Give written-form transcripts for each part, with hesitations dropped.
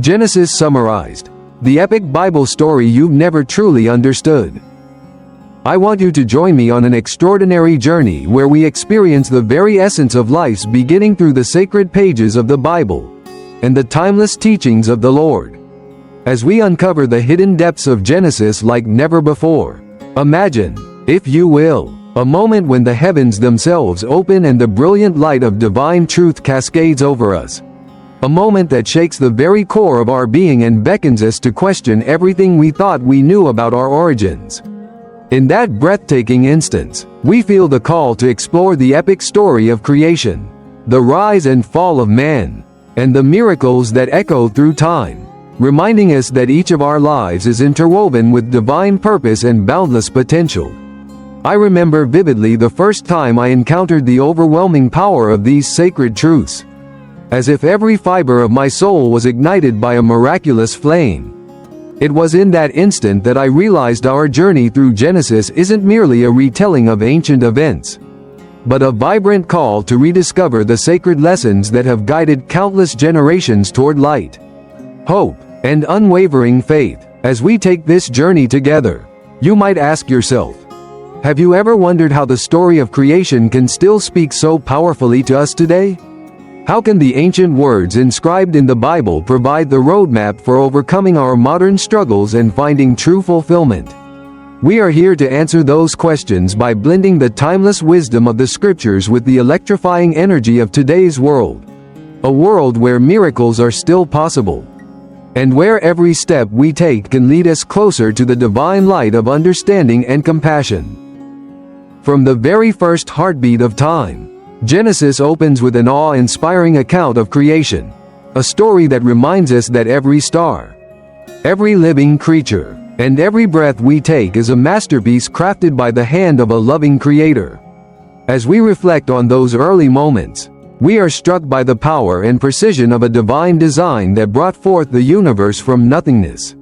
Genesis summarized. The epic Bible story you've never truly understood. I want you to join me on an extraordinary journey where we experience the very essence of life's beginning through the sacred pages of the Bible and the timeless teachings of the Lord. As we uncover the hidden depths of Genesis like never before, imagine, if you will, a moment when the heavens themselves open and the brilliant light of divine truth cascades over us. A moment that shakes the very core of our being and beckons us to question everything we thought we knew about our origins. In that breathtaking instance, we feel the call to explore the epic story of creation, the rise and fall of man, and the miracles that echo through time, reminding us that each of our lives is interwoven with divine purpose and boundless potential. I remember vividly the first time I encountered the overwhelming power of these sacred truths. As if every fiber of my soul was ignited by a miraculous flame. It was in that instant that I realized our journey through Genesis isn't merely a retelling of ancient events, but a vibrant call to rediscover the sacred lessons that have guided countless generations toward light, hope, and unwavering faith. As we take this journey together, you might ask yourself, have you ever wondered how the story of creation can still speak so powerfully to us today? How can the ancient words inscribed in the Bible provide the roadmap for overcoming our modern struggles and finding true fulfillment? We are here to answer those questions by blending the timeless wisdom of the scriptures with the electrifying energy of today's world. A world where miracles are still possible, and where every step we take can lead us closer to the divine light of understanding and compassion. From the very first heartbeat of time, Genesis opens with an awe-inspiring account of creation, a story that reminds us that every star, every living creature, and every breath we take is a masterpiece crafted by the hand of a loving Creator. As we reflect on those early moments, we are struck by the power and precision of a divine design that brought forth the universe from nothingness.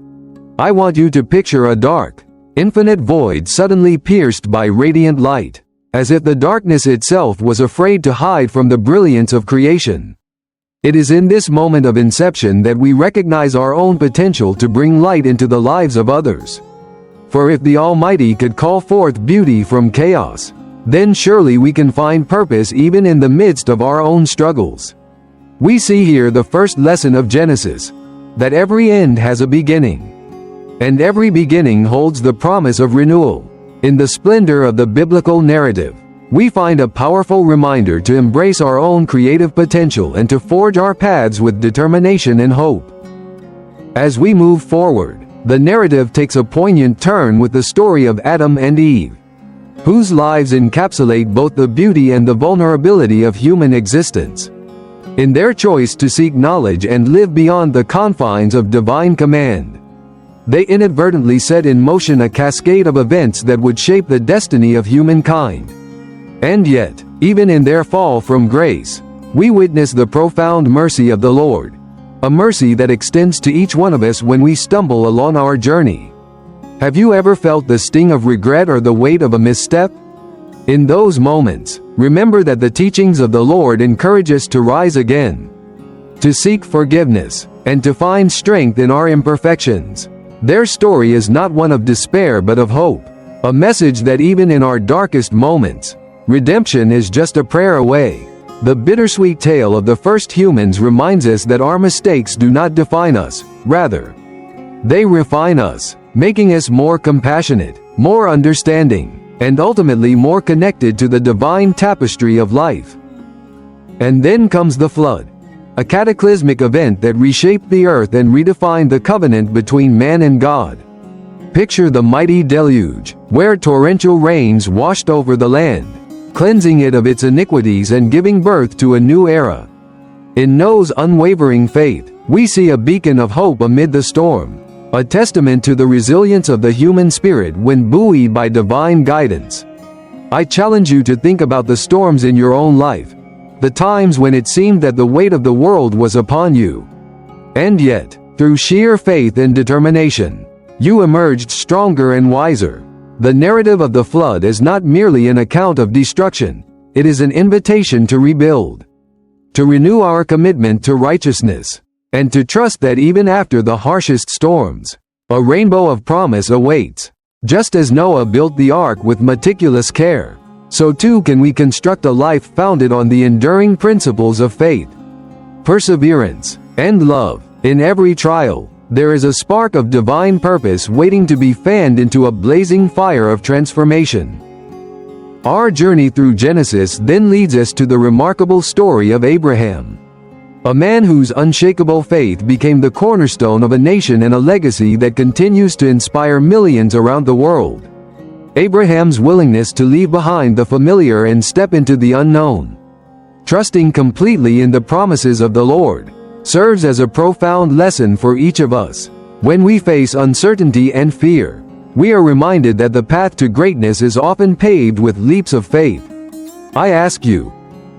I want you to picture a dark, infinite void suddenly pierced by radiant light, as if the darkness itself was afraid to hide from the brilliance of creation. It is in this moment of inception that we recognize our own potential to bring light into the lives of others. For if the Almighty could call forth beauty from chaos, then surely we can find purpose even in the midst of our own struggles. We see here the first lesson of Genesis, that every end has a beginning, and every beginning holds the promise of renewal. In the splendor of the biblical narrative, we find a powerful reminder to embrace our own creative potential and to forge our paths with determination and hope. As we move forward, the narrative takes a poignant turn with the story of Adam and Eve, whose lives encapsulate both the beauty and the vulnerability of human existence. In their choice to seek knowledge and live beyond the confines of divine command, they inadvertently set in motion a cascade of events that would shape the destiny of humankind. And yet, even in their fall from grace, we witness the profound mercy of the Lord, a mercy that extends to each one of us when we stumble along our journey. Have you ever felt the sting of regret or the weight of a misstep? In those moments, remember that the teachings of the Lord encourage us to rise again, to seek forgiveness, and to find strength in our imperfections. Their story is not one of despair but of hope, a message that even in our darkest moments, redemption is just a prayer away. The bittersweet tale of the first humans reminds us that our mistakes do not define us, rather, they refine us, making us more compassionate, more understanding, and ultimately more connected to the divine tapestry of life. And then comes the flood, a cataclysmic event that reshaped the earth and redefined the covenant between man and God. Picture the mighty deluge, where torrential rains washed over the land, cleansing it of its iniquities and giving birth to a new era. In Noah's unwavering faith, we see a beacon of hope amid the storm, a testament to the resilience of the human spirit when buoyed by divine guidance. I challenge you to think about the storms in your own life, the times when it seemed that the weight of the world was upon you. And yet, through sheer faith and determination, you emerged stronger and wiser. The narrative of the flood is not merely an account of destruction, it is an invitation to rebuild, to renew our commitment to righteousness, and to trust that even after the harshest storms, a rainbow of promise awaits. Just as Noah built the ark with meticulous care, so too can we construct a life founded on the enduring principles of faith, perseverance, and love. In every trial, there is a spark of divine purpose waiting to be fanned into a blazing fire of transformation. Our journey through Genesis then leads us to the remarkable story of Abraham, a man whose unshakable faith became the cornerstone of a nation and a legacy that continues to inspire millions around the world. Abraham's willingness to leave behind the familiar and step into the unknown, trusting completely in the promises of the Lord, serves as a profound lesson for each of us. When we face uncertainty and fear, we are reminded that the path to greatness is often paved with leaps of faith. I ask you,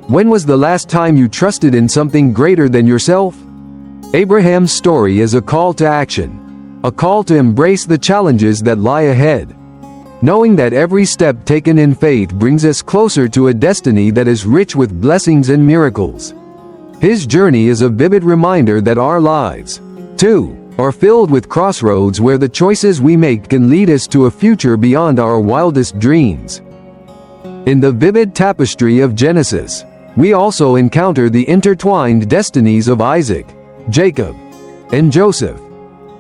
when was the last time you trusted in something greater than yourself? Abraham's story is a call to action, a call to embrace the challenges that lie ahead, knowing that every step taken in faith brings us closer to a destiny that is rich with blessings and miracles. His journey is a vivid reminder that our lives, too, are filled with crossroads where the choices we make can lead us to a future beyond our wildest dreams. In the vivid tapestry of Genesis, we also encounter the intertwined destinies of Isaac, Jacob, and Joseph,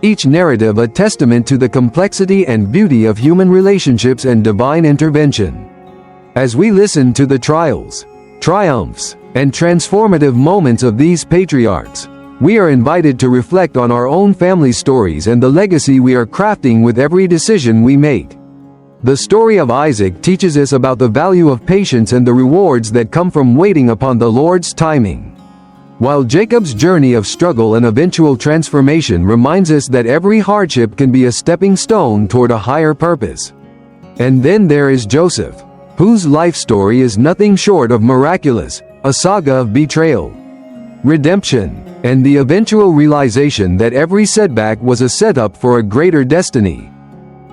each narrative a testament to the complexity and beauty of human relationships and divine intervention. As we listen to the trials, triumphs, and transformative moments of these patriarchs, we are invited to reflect on our own family stories and the legacy we are crafting with every decision we make. The story of Isaac teaches us about the value of patience and the rewards that come from waiting upon the Lord's timing, while Jacob's journey of struggle and eventual transformation reminds us that every hardship can be a stepping stone toward a higher purpose. And then there is Joseph, whose life story is nothing short of miraculous, a saga of betrayal, redemption, and the eventual realization that every setback was a setup for a greater destiny.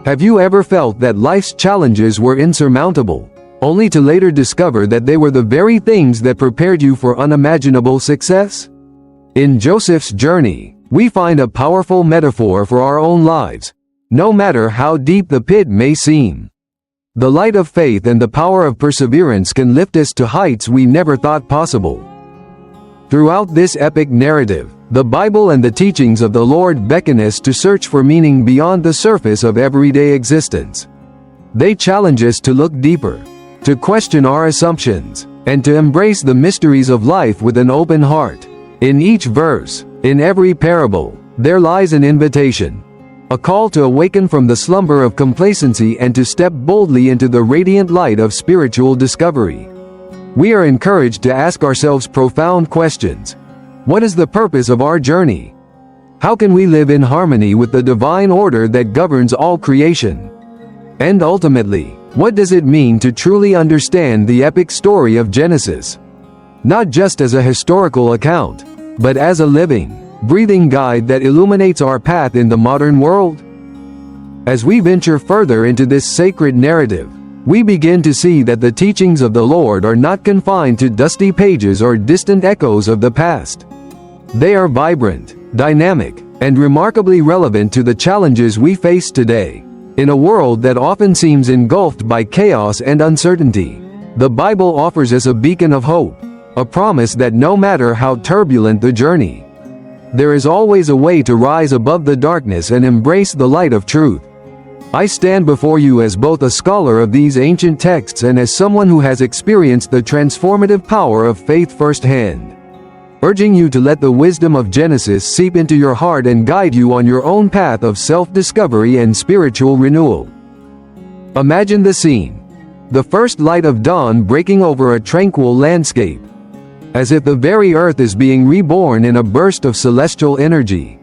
Have you ever felt that life's challenges were insurmountable, only to later discover that they were the very things that prepared you for unimaginable success? In Joseph's journey, we find a powerful metaphor for our own lives, no matter how deep the pit may seem. The light of faith and the power of perseverance can lift us to heights we never thought possible. Throughout this epic narrative, the Bible and the teachings of the Lord beckon us to search for meaning beyond the surface of everyday existence. They challenge us to look deeper, to question our assumptions, and to embrace the mysteries of life with an open heart. In each verse, in every parable, there lies an invitation, a call to awaken from the slumber of complacency and to step boldly into the radiant light of spiritual discovery. We are encouraged to ask ourselves profound questions. What is the purpose of our journey? How can we live in harmony with the divine order that governs all creation? And ultimately, what does it mean to truly understand the epic story of Genesis? Not just as a historical account, but as a living, breathing guide that illuminates our path in the modern world? As we venture further into this sacred narrative, we begin to see that the teachings of the Lord are not confined to dusty pages or distant echoes of the past. They are vibrant, dynamic, and remarkably relevant to the challenges we face today. In a world that often seems engulfed by chaos and uncertainty, the Bible offers us a beacon of hope, a promise that no matter how turbulent the journey, there is always a way to rise above the darkness and embrace the light of truth. I stand before you as both a scholar of these ancient texts and as someone who has experienced the transformative power of faith firsthand, urging you to let the wisdom of Genesis seep into your heart and guide you on your own path of self-discovery and spiritual renewal. Imagine the scene: the first light of dawn breaking over a tranquil landscape, as if the very earth is being reborn in a burst of celestial energy.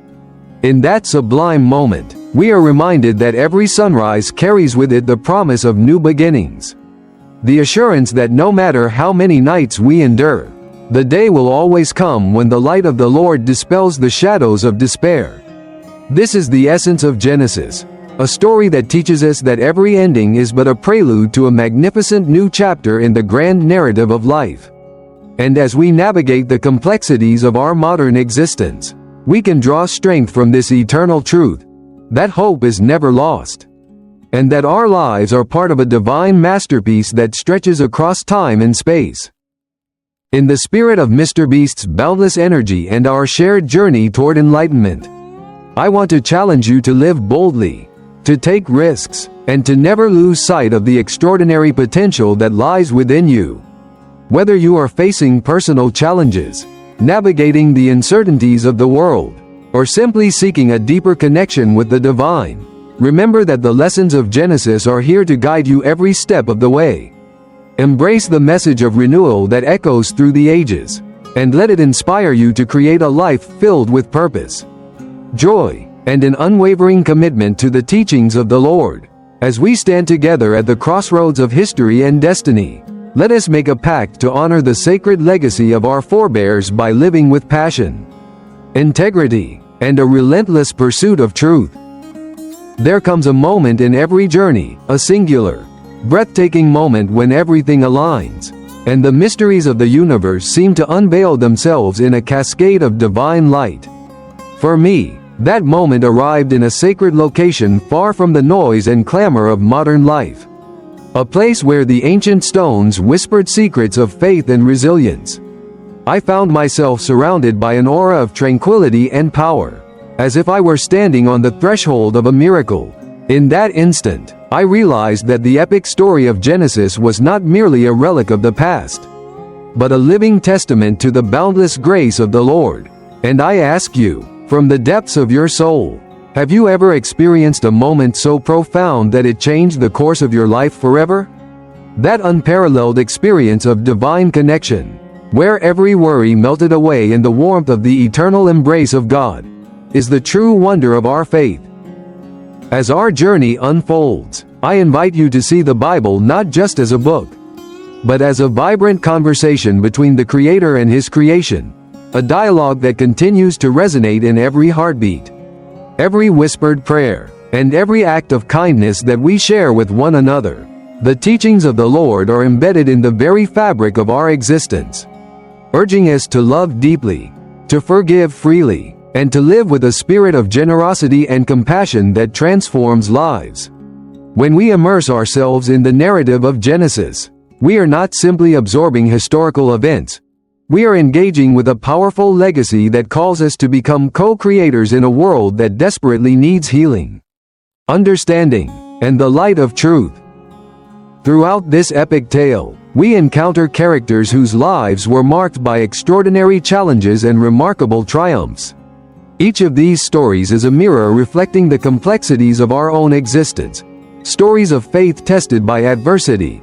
In that sublime moment, we are reminded that every sunrise carries with it the promise of new beginnings. The assurance that no matter how many nights we endure, the day will always come when the light of the Lord dispels the shadows of despair. This is the essence of Genesis, a story that teaches us that every ending is but a prelude to a magnificent new chapter in the grand narrative of life. And as we navigate the complexities of our modern existence, we can draw strength from this eternal truth, that hope is never lost, and that our lives are part of a divine masterpiece that stretches across time and space. In the spirit of Mr. Beast's boundless energy and our shared journey toward enlightenment, I want to challenge you to live boldly, to take risks, and to never lose sight of the extraordinary potential that lies within you. Whether you are facing personal challenges, navigating the uncertainties of the world, or simply seeking a deeper connection with the divine, remember that the lessons of Genesis are here to guide you every step of the way. Embrace the message of renewal that echoes through the ages, and let it inspire you to create a life filled with purpose, joy, and an unwavering commitment to the teachings of the Lord. As we stand together at the crossroads of history and destiny, let us make a pact to honor the sacred legacy of our forebears by living with passion, integrity, and a relentless pursuit of truth. There comes a moment in every journey, a singular, breathtaking moment when everything aligns, and the mysteries of the universe seem to unveil themselves in a cascade of divine light. For me, that moment arrived in a sacred location far from the noise and clamor of modern life. A place where the ancient stones whispered secrets of faith and resilience. I found myself surrounded by an aura of tranquility and power, as if I were standing on the threshold of a miracle. In that instant, I realized that the epic story of Genesis was not merely a relic of the past, but a living testament to the boundless grace of the Lord. And I ask you, from the depths of your soul, have you ever experienced a moment so profound that it changed the course of your life forever? That unparalleled experience of divine connection, where every worry melted away in the warmth of the eternal embrace of God, is the true wonder of our faith. As our journey unfolds, I invite you to see the Bible not just as a book, but as a vibrant conversation between the Creator and His creation, a dialogue that continues to resonate in every heartbeat, every whispered prayer, and every act of kindness that we share with one another. The teachings of the Lord are embedded in the very fabric of our existence, urging us to love deeply, to forgive freely, and to live with a spirit of generosity and compassion that transforms lives. When we immerse ourselves in the narrative of Genesis, we are not simply absorbing historical events. We are engaging with a powerful legacy that calls us to become co-creators in a world that desperately needs healing, understanding, and the light of truth. Throughout this epic tale, we encounter characters whose lives were marked by extraordinary challenges and remarkable triumphs. Each of these stories is a mirror reflecting the complexities of our own existence, stories of faith tested by adversity,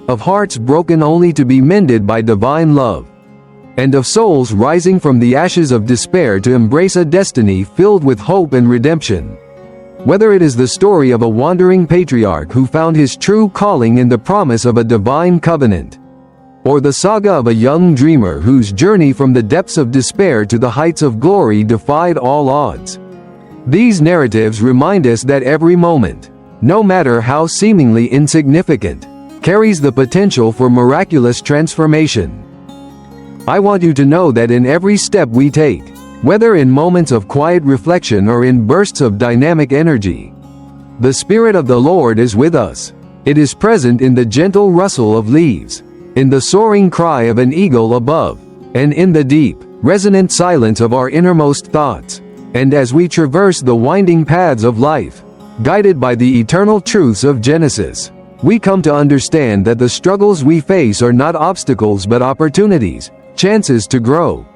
of hearts broken only to be mended by divine love, and of souls rising from the ashes of despair to embrace a destiny filled with hope and redemption. Whether it is the story of a wandering patriarch who found his true calling in the promise of a divine covenant, or the saga of a young dreamer whose journey from the depths of despair to the heights of glory defied all odds, these narratives remind us that every moment, no matter how seemingly insignificant, carries the potential for miraculous transformation. I want you to know that in every step we take, whether in moments of quiet reflection or in bursts of dynamic energy, the Spirit of the Lord is with us. It is present in the gentle rustle of leaves, in the soaring cry of an eagle above, and in the deep, resonant silence of our innermost thoughts. And as we traverse the winding paths of life, guided by the eternal truths of Genesis, we come to understand that the struggles we face are not obstacles but opportunities, chances to grow,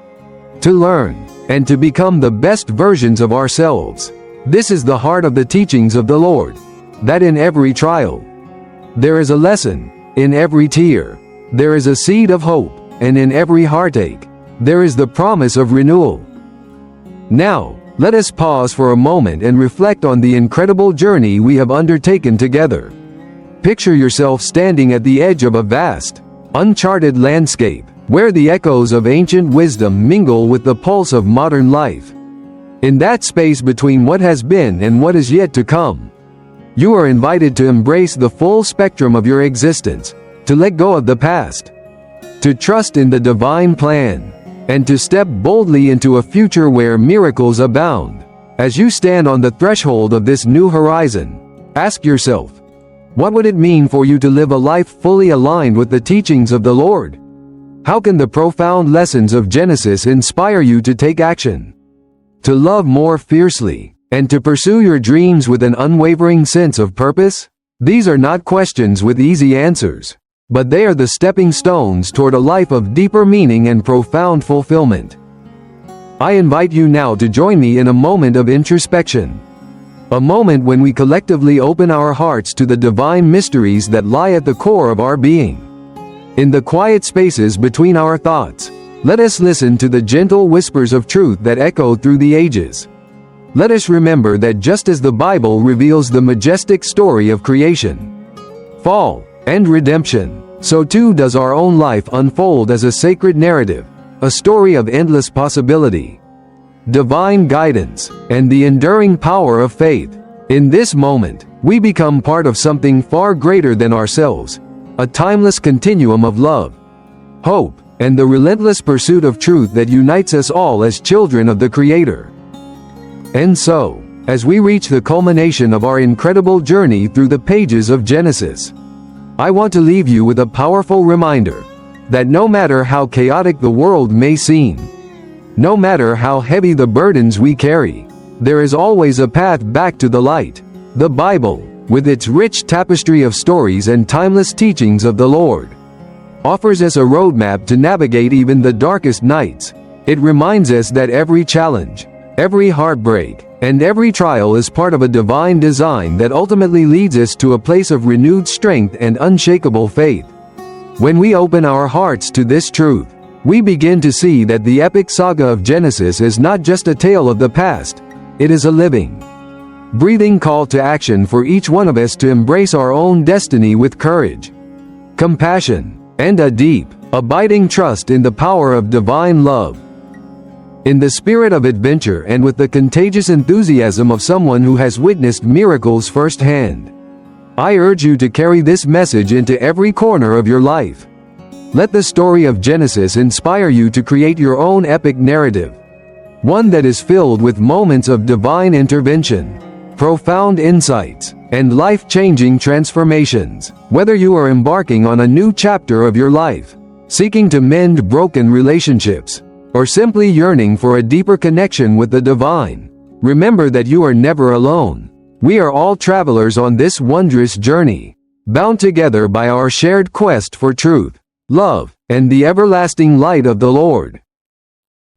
to learn, and to become the best versions of ourselves. This is the heart of the teachings of the Lord, that in every trial, there is a lesson, in every tear, there is a seed of hope, and in every heartache, there is the promise of renewal. Now, let us pause for a moment and reflect on the incredible journey we have undertaken together. Picture yourself standing at the edge of a vast, uncharted landscape, where the echoes of ancient wisdom mingle with the pulse of modern life. In that space between what has been and what is yet to come, you are invited to embrace the full spectrum of your existence, to let go of the past, to trust in the divine plan, and to step boldly into a future where miracles abound. As you stand on the threshold of this new horizon, ask yourself, what would it mean for you to live a life fully aligned with the teachings of the Lord? How can the profound lessons of Genesis inspire you to take action, to love more fiercely, and to pursue your dreams with an unwavering sense of purpose? These are not questions with easy answers, but they are the stepping stones toward a life of deeper meaning and profound fulfillment. I invite you now to join me in a moment of introspection. A moment when we collectively open our hearts to the divine mysteries that lie at the core of our being. In the quiet spaces between our thoughts, let us listen to the gentle whispers of truth that echo through the ages. Let us remember that just as the Bible reveals the majestic story of creation, fall, and redemption, so too does our own life unfold as a sacred narrative, a story of endless possibility, divine guidance, and the enduring power of faith. In this moment, we become part of something far greater than ourselves, a timeless continuum of love, hope, and the relentless pursuit of truth that unites us all as children of the Creator. And so, as we reach the culmination of our incredible journey through the pages of Genesis, I want to leave you with a powerful reminder that no matter how chaotic the world may seem, no matter how heavy the burdens we carry, there is always a path back to the light. The Bible, with its rich tapestry of stories and timeless teachings of the Lord, offers us a roadmap to navigate even the darkest nights. It reminds us that every challenge, every heartbreak, and every trial is part of a divine design that ultimately leads us to a place of renewed strength and unshakable faith. When we open our hearts to this truth, we begin to see that the epic saga of Genesis is not just a tale of the past, it is a living, breathing call to action for each one of us to embrace our own destiny with courage, compassion, and a deep, abiding trust in the power of divine love. In the spirit of adventure and with the contagious enthusiasm of someone who has witnessed miracles firsthand, I urge you to carry this message into every corner of your life. Let the story of Genesis inspire you to create your own epic narrative, one that is filled with moments of divine intervention, profound insights, and life-changing transformations. Whether you are embarking on a new chapter of your life, seeking to mend broken relationships, or simply yearning for a deeper connection with the divine, remember that you are never alone. We are all travelers on this wondrous journey, bound together by our shared quest for truth, love, and the everlasting light of the Lord.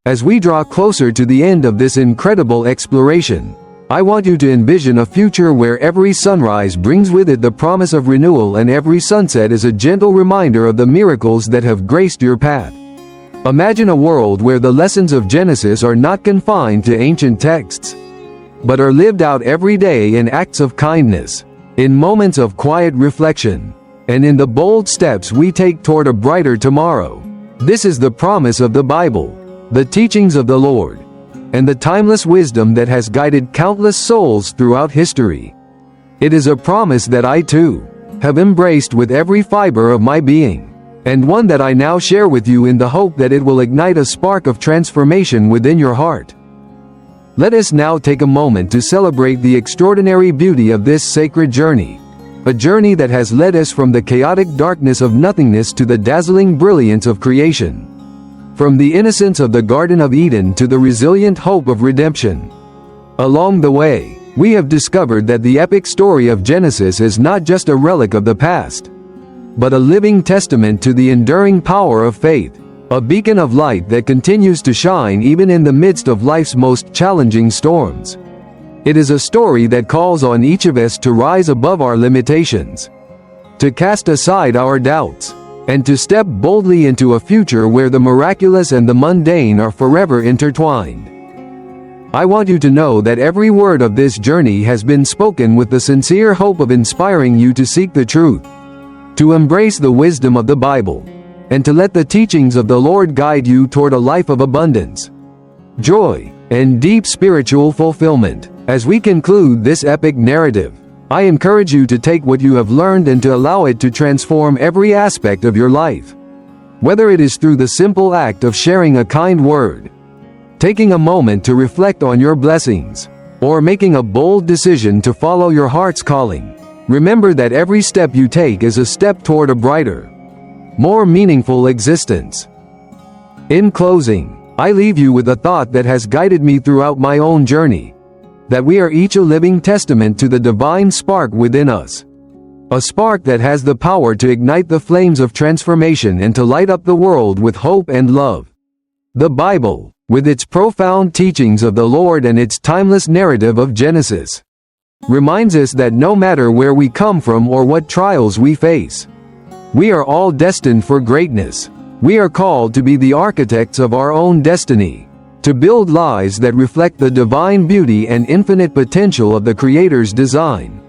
As we draw closer to the end of this incredible exploration, I want you to envision a future where every sunrise brings with it the promise of renewal and every sunset is a gentle reminder of the miracles that have graced your path. Imagine a world where the lessons of Genesis are not confined to ancient texts, but are lived out every day in acts of kindness, in moments of quiet reflection, and in the bold steps we take toward a brighter tomorrow. This is the promise of the Bible, the teachings of the Lord, and the timeless wisdom that has guided countless souls throughout history. It is a promise that I too have embraced with every fiber of my being, and one that I now share with you in the hope that it will ignite a spark of transformation within your heart. Let us now take a moment to celebrate the extraordinary beauty of this sacred journey, a journey that has led us from the chaotic darkness of nothingness to the dazzling brilliance of creation, from the innocence of the Garden of Eden to the resilient hope of redemption. Along the way, we have discovered that the epic story of Genesis is not just a relic of the past, but a living testament to the enduring power of faith, a beacon of light that continues to shine even in the midst of life's most challenging storms. It is a story that calls on each of us to rise above our limitations, to cast aside our doubts, and to step boldly into a future where the miraculous and the mundane are forever intertwined. I want you to know that every word of this journey has been spoken with the sincere hope of inspiring you to seek the truth, to embrace the wisdom of the Bible, and to let the teachings of the Lord guide you toward a life of abundance, joy, and deep spiritual fulfillment. As we conclude this epic narrative, I encourage you to take what you have learned and to allow it to transform every aspect of your life. Whether it is through the simple act of sharing a kind word, taking a moment to reflect on your blessings, or making a bold decision to follow your heart's calling, remember that every step you take is a step toward a brighter, more meaningful existence. In closing, I leave you with a thought that has guided me throughout my own journey, that we are each a living testament to the divine spark within us. A spark that has the power to ignite the flames of transformation and to light up the world with hope and love. The Bible, with its profound teachings of the Lord and its timeless narrative of Genesis, reminds us that no matter where we come from or what trials we face, we are all destined for greatness. We are called to be the architects of our own destiny, to build lives that reflect the divine beauty and infinite potential of the Creator's design.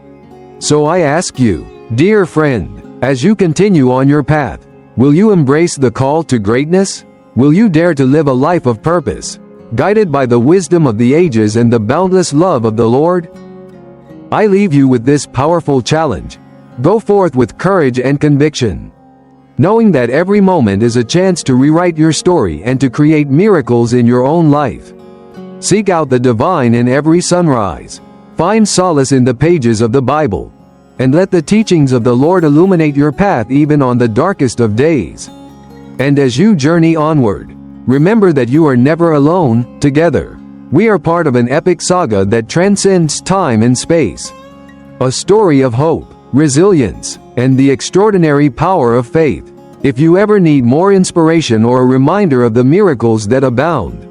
So I ask you, dear friend, as you continue on your path, will you embrace the call to greatness? Will you dare to live a life of purpose, guided by the wisdom of the ages and the boundless love of the Lord? I leave you with this powerful challenge. Go forth with courage and conviction, knowing that every moment is a chance to rewrite your story and to create miracles in your own life. Seek out the divine in every sunrise. Find solace in the pages of the Bible, and let the teachings of the Lord illuminate your path even on the darkest of days. And as you journey onward, remember that you are never alone. Together, we are part of an epic saga that transcends time and space. A story of hope, resilience, and the extraordinary power of faith. If you ever need more inspiration or a reminder of the miracles that abound,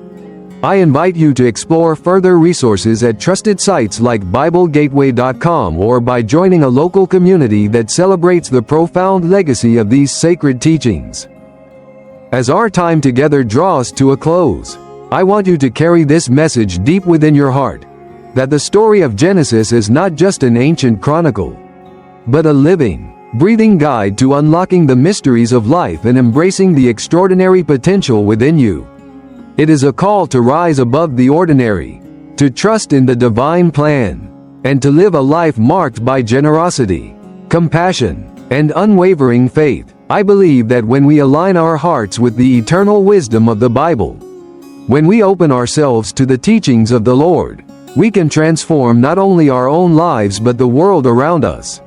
I invite you to explore further resources at trusted sites like BibleGateway.com or by joining a local community that celebrates the profound legacy of these sacred teachings. As our time together draws to a close, I want you to carry this message deep within your heart, that the story of Genesis is not just an ancient chronicle, but a living, breathing guide to unlocking the mysteries of life and embracing the extraordinary potential within you. It is a call to rise above the ordinary, to trust in the divine plan, and to live a life marked by generosity, compassion, and unwavering faith. I believe that when we align our hearts with the eternal wisdom of the Bible, when we open ourselves to the teachings of the Lord, we can transform not only our own lives but the world around us.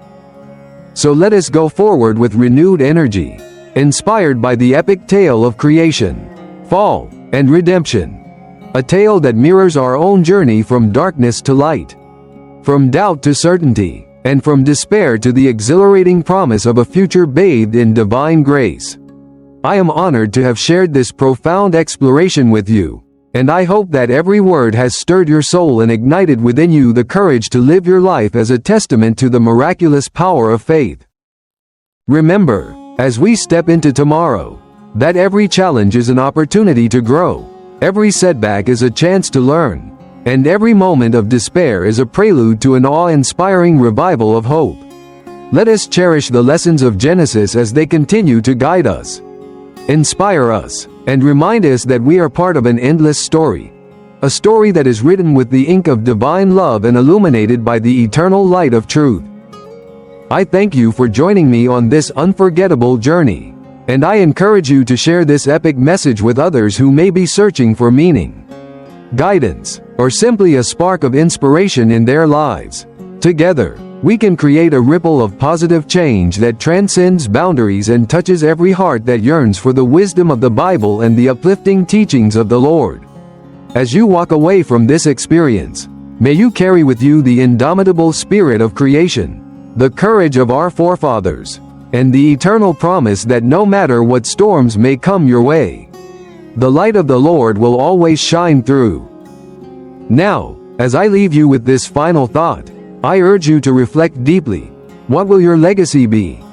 So let us go forward with renewed energy, inspired by the epic tale of creation, fall, and redemption. A tale that mirrors our own journey from darkness to light, from doubt to certainty, and from despair to the exhilarating promise of a future bathed in divine grace. I am honored to have shared this profound exploration with you, and I hope that every word has stirred your soul and ignited within you the courage to live your life as a testament to the miraculous power of faith. Remember, as we step into tomorrow, that every challenge is an opportunity to grow, every setback is a chance to learn, and every moment of despair is a prelude to an awe-inspiring revival of hope. Let us cherish the lessons of Genesis as they continue to guide us, inspire us, and remind us that we are part of an endless story, a story that is written with the ink of divine love and illuminated by the eternal light of truth. I thank you for joining me on this unforgettable journey, and I encourage you to share this epic message with others who may be searching for meaning, guidance, or simply a spark of inspiration in their lives. Together, we can create a ripple of positive change that transcends boundaries and touches every heart that yearns for the wisdom of the Bible and the uplifting teachings of the Lord. As you walk away from this experience, may you carry with you the indomitable spirit of creation, the courage of our forefathers, and the eternal promise that no matter what storms may come your way, the light of the Lord will always shine through. Now, as I leave you with this final thought, I urge you to reflect deeply. What will your legacy be?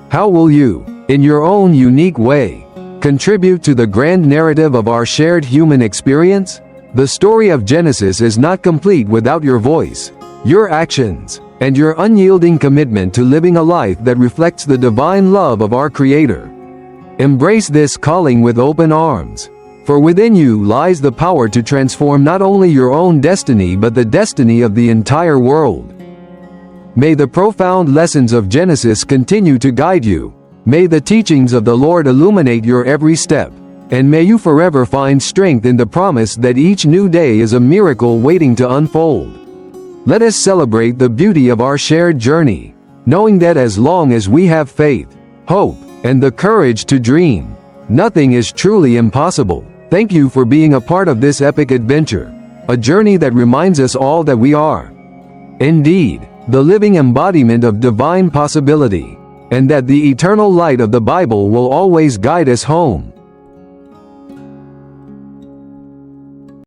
How will you, in your own unique way, contribute to the grand narrative of our shared human experience? The story of Genesis is not complete without your voice, your actions, and your unyielding commitment to living a life that reflects the divine love of our Creator. Embrace this calling with open arms, for within you lies the power to transform not only your own destiny but the destiny of the entire world. May the profound lessons of Genesis continue to guide you, May the teachings of the Lord illuminate your every step, and may you forever find strength in the promise that each new day is a miracle waiting to unfold. Let us celebrate the beauty of our shared journey, knowing that as long as we have faith, hope, and the courage to dream, nothing is truly impossible. Thank you for being a part of this epic adventure, a journey that reminds us all that we are, indeed, the living embodiment of divine possibility, and that the eternal light of the Bible will always guide us home.